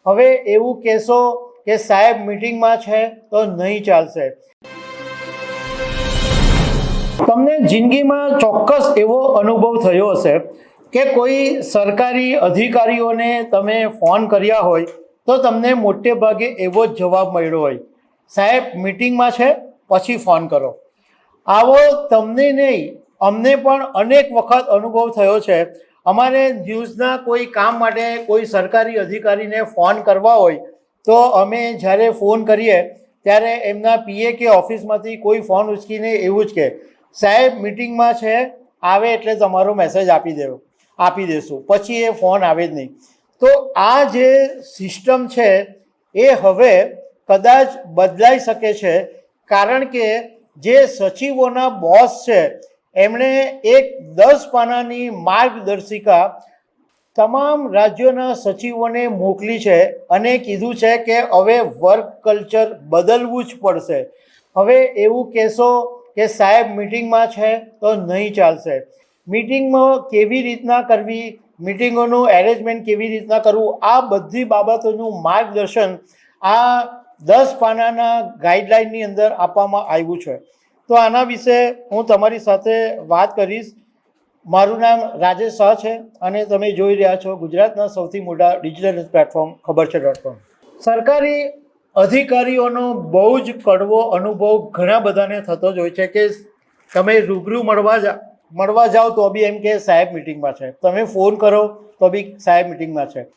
હવે એવું કહેશો કે સાહેબ મીટિંગમાં છે તો નહીં ચાલશે. તમને જિંદગીમાં ચોક્કસ એવો અનુભવ થયો હશે કે કોઈ સરકારી અધિકારીઓને તમે ફોન કર્યા હોય તો તમને મોટે ભાગે એવો જ જવાબ મળ્યો હોય, સાહેબ મીટિંગમાં છે પછી ફોન કરો. આવો તમને નહીં, અમને પણ અનેક વખત અનુભવ થયો છે. અમારે ન્યૂઝના કોઈ કામ માટે કોઈ સરકારી અધિકારીને ફોન કરવા હોય તો અમે જ્યારે ફોન કરીએ ત્યારે એમના પીએ કે ઓફિસમાંથી કોઈ ફોન ઉચકીને એવું જ કહે, સાહેબ મીટિંગમાં છે, આવે એટલે તમારો મેસેજ આપી દેશું, પછી એ ફોન આવે જ નહીં. તો આ જે સિસ્ટમ છે એ હવે કદાચ બદલાઈ શકે છે, કારણ કે જે સચિવોના બોસ છે એમણે એક 10 પાનાની માર્ગદર્શિકા તમામ રાજ્યોના સચિવોને મોકલી છે અને કીધું છે કે હવે વર્ક કલ્ચર બદલવું જ પડશે. હવે એવું કહેશો કે સાહેબ મીટિંગમાં છે તો નહીં ચાલશે. મીટિંગમાં કેવી રીતના કરવી, મીટિંગોનું એરેન્જમેન્ટ કેવી રીતના કરવું, આ બધી બાબતોનું માર્ગદર્શન આ 10 પાનાના ગાઈડલાઇનની અંદર આપવામાં આવ્યું છે. તો આના વિશે હું તમારી સાથે વાત કરીશ. મારું નામ રાજેશ શાહ છે અને તમે જોઈ રહ્યા છો ગુજરાતના સૌથી મોટા ડિજિટલ પ્લેટફોર્મ ખબરછે.com. સરકારી અધિકારીઓનો બહુ જ કડવો અનુભવ ઘણા બધાને થતો જ હોય છે કે તમે રૂબરૂ મળવા જાઓ તો બી એમ કે સાહેબ મીટિંગમાં છે, તમે ફોન કરો તો બી સાહેબ મીટિંગમાં છે.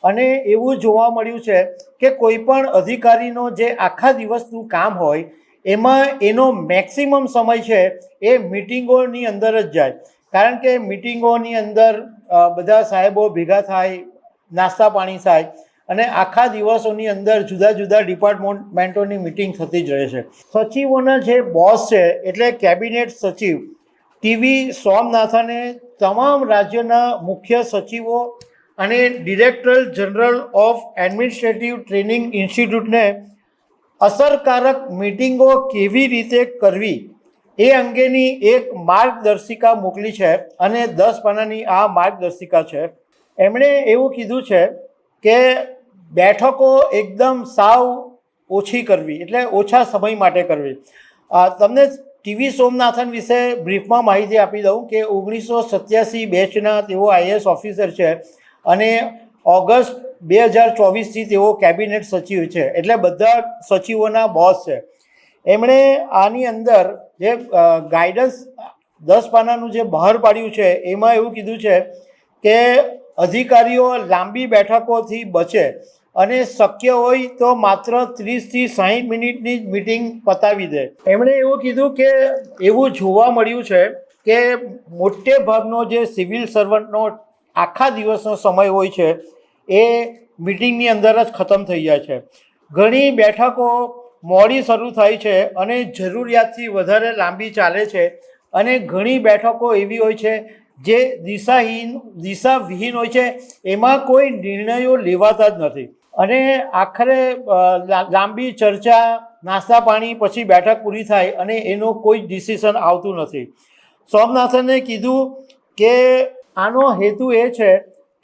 અને એવું જોવા મળ્યું છે કે કોઈ પણ અધિકારીનો જે આખા દિવસનું કામ હોય એમાં એનો મેક્સિમમ સમય છે એ મિટિંગોની અંદર જ જાય, કારણ કે મિટિંગોની અંદર બધા સાહેબો ભેગા થાય, નાસ્તા પાણી થાય અને આખા દિવસોની અંદર જુદા જુદા ડિપાર્ટમેન્ટોની મિટિંગ થતી જ રહે છે. સચિવોના જે બોસ છે એટલે કેબિનેટ સચિવ ટીવી સોમનાથને તમામ રાજ્યોના મુખ્ય સચિવો અને director general of administrative training ઇન્સ્ટિટ્યૂટને અસરકારક મિટિંગો કેવી રીતે કરવી એ અંગેની એક માર્ગદર્શિકા મોકલી છે અને 10 પાનાની આ માર્ગદર્શિકા છે. એમણે એવું કીધું છે કે બેઠકો એકદમ સાવ ઓછી કરવી, એટલે ઓછા સમય માટે કરવી. તમને ટીવી સોમનાથન વિશે બ્રીફમાં માહિતી આપી દઉં કે 1987 બેચના તેઓ આઈએએસ ઓફિસર છે અને ઓગસ્ટ 2024થી તેઓ કેબિનેટ સચિવ છે, એટલે બધા સચિવોના બોસ છે. એમણે આની અંદર જે ગાઈડન્સ 10 પાનાનું જે બહાર પાડ્યું છે એમાં એવું કીધું છે કે અધિકારીઓ લાંબી બેઠકોથી બચે અને શક્ય હોય તો માત્ર 30થી 60 મિનિટની જ મિટિંગ પતાવી દે. એમણે એવું કીધું કે એવું જોવા મળ્યું છે કે મોટે ભાગનો જે સિવિલ સર્વન્ટનો આખા દિવસનો સમય હોય છે એ મિટિંગની અંદર જ ખતમ થઈ જાય છે. ઘણી બેઠકો મોડી શરૂ થાય છે અને જરૂરિયાતથી વધારે લાંબી ચાલે છે અને ઘણી બેઠકો એવી હોય છે જે દિશાવિહીન હોય છે, એમાં કોઈ નિર્ણયો લેવાતા જ નથી અને આખરે લાંબી ચર્ચા, નાસ્તા પાણી પછી બેઠક પૂરી થાય અને એનો કોઈ ડિસિઝન આવતું નથી. સોમનાથને કીધું કે આનો હેતુ એ છે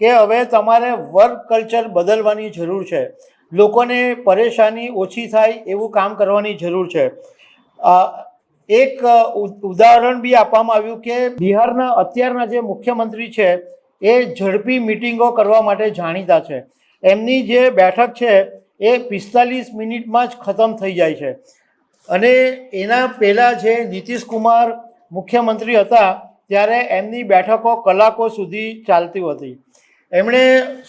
કે હવે તમારે વર્ક કલ્ચર બદલવાની જરૂર છે, લોકોને પરેશાની ઓછી થાય એવું કામ કરવાની જરૂર છે. એક ઉદાહરણ બી આપવામાં આવ્યું કે બિહારના અત્યારના જે મુખ્યમંત્રી છે એ ઝડપી મિટિંગો કરવા માટે જાણીતા છે. એમની જે બેઠક છે એ 45 મિનિટમાં જ ખતમ થઈ જાય છે અને એના પહેલાં જે નીતિશ કુમાર મુખ્યમંત્રી હતા ત્યારે એમની બેઠકો કલાકો સુધી ચાલતી હતી. એમણે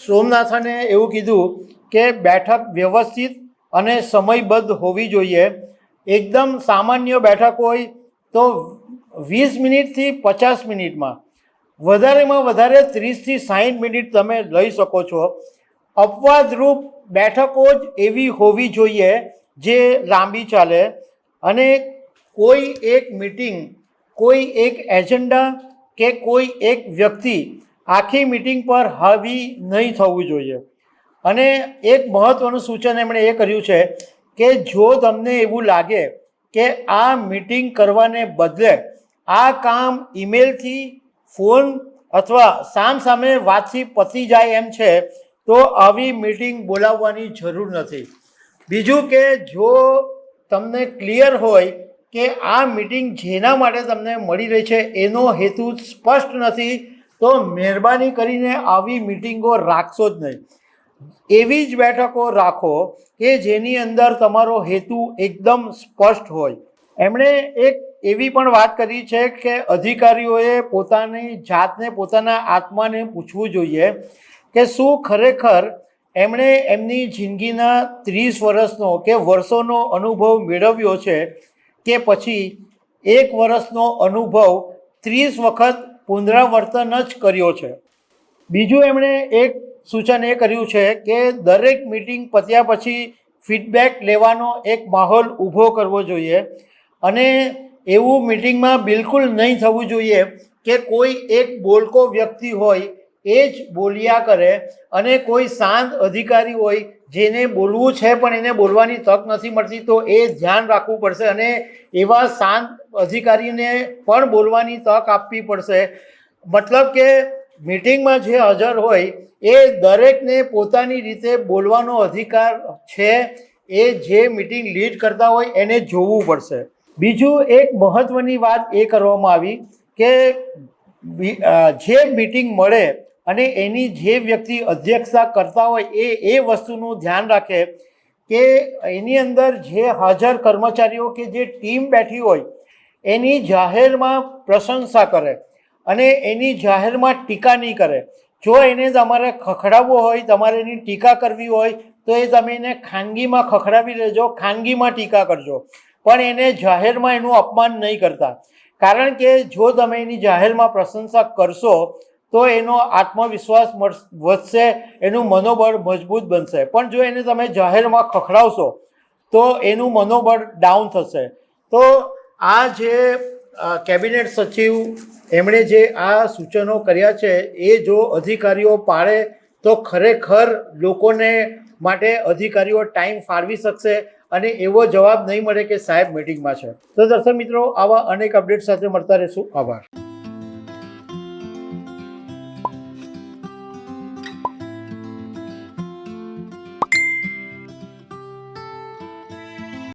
સોમનાથને એવું કીધું કે બેઠક વ્યવસ્થિત અને સમયબદ્ધ હોવી જોઈએ. એકદમ સામાન્ય બેઠક હોય તો 20 મિનિટથી 50 મિનિટમાં, વધારેમાં વધારે 30થી 60 મિનિટ તમે લઈ શકો છો. અપવાદરૂપ બેઠકો જ એવી હોવી જોઈએ જે લાંબી ચાલે અને કોઈ એક મિટિંગ, કોઈ એક એજન્ડા કે કોઈ એક વ્યક્તિ આખી મિટિંગ પર હાવી નહીં થવું જોઈએ. અને એક મહત્ત્વનું સૂચન એમણે એ કર્યું છે કે જો તમને એવું લાગે કે આ મિટિંગ કરવાને બદલે આ કામ ઈમેલથી, ફોન અથવા સામસામે વાતથી પતી જાય એમ છે તો આવી મીટિંગ બોલાવવાની જરૂર નથી. બીજું કે જો તમને ક્લિયર હોય કે આ મીટિંગ જેના માટે તમને મળી રહી છે એનો હેતુ સ્પષ્ટ નથી, તો મહેરબાની કરીને આવી મીટિંગો રાખશો જ નહીં. એવી જ બેઠકો રાખો કે જેની અંદર તમારો હેતુ એકદમ સ્પષ્ટ હોય. એમણે એક એવી પણ વાત કરી છે કે અધિકારીઓએ પોતાની જાતને, પોતાના આત્માને પૂછવું જોઈએ કે શું ખરેખર એમણે એમની જિંદગીના 30 વર્ષનો કે વર્ષોનો અનુભવ મેળવ્યો છે કે પછી 1 વર્ષનો અનુભવ 30 વખત પુનરાવર્તન જ કર્યો છે. બીજું એમણે એક સૂચન એ કર્યું છે કે દરેક મીટિંગ પત્યા પછી ફીડબેક લેવાનો એક માહોલ ઊભો કરવો જોઈએ અને એવું મીટિંગમાં બિલકુલ નહીં થવું જોઈએ કે કોઈ એક બોલકો વ્યક્તિ હોય એ જ બોલ્યા કરે અને કોઈ શાંત અધિકારી હોય જેને બોલવું છે પણ એને બોલવાની તક નથી મળતી, તો એ ધ્યાન રાખવું પડશે અને એવા શાંત અધિકારીને પણ બોલવાની તક આપવી પડશે. મતલબ કે મીટિંગમાં જે હાજર હોય એ દરેકને પોતાની રીતે બોલવાનો અધિકાર છે, એ જે મીટિંગ લીડ કરતા હોય એને જોવું પડશે. બીજું એક મહત્ત્વની વાત એ કરવામાં આવી કે જે મીટિંગ મળે અને એની જે વ્યક્તિ અધ્યક્ષતા કરતા હોય એ વસ્તુનું ધ્યાન રાખે કે એની અંદર જે હાજર કર્મચારીઓ કે જે ટીમ બેઠી હોય એની જાહેરમાં પ્રશંસા કરે અને એની જાહેરમાં ટીકા નહીં કરે. જો એને તમારે ખખડાવવો હોય, તમારે એની ટીકા કરવી હોય તો એ તમે એને ખાનગીમાં ખખડાવી લેજો, ખાનગીમાં ટીકા કરજો, પણ એને જાહેરમાં એનું અપમાન નહીં કરતા. કારણ કે જો તમે એની જાહેરમાં પ્રશંસા કરશો તો એનો આત્મવિશ્વાસ વધશે, એનું મનોબળ મજબૂત બનશે. પણ જો એને તમે જાહેરમાં ખખડાવશો તો એનું મનોબળ ડાઉન થશે. તો આ જે કેબિનેટ સચિવ એમણે જે આ સૂચનો કર્યા છે એ જો અધિકારીઓ પાળે તો ખરેખર લોકોને માટે અધિકારીઓ ટાઈમ ફાળવી શકશે અને એવો જવાબ નહીં મળે કે સાહેબ મીટિંગમાં છે. તો દર્શક મિત્રો, આવા અનેક અપડેટ સાથે મળતા રહીશું. આભાર.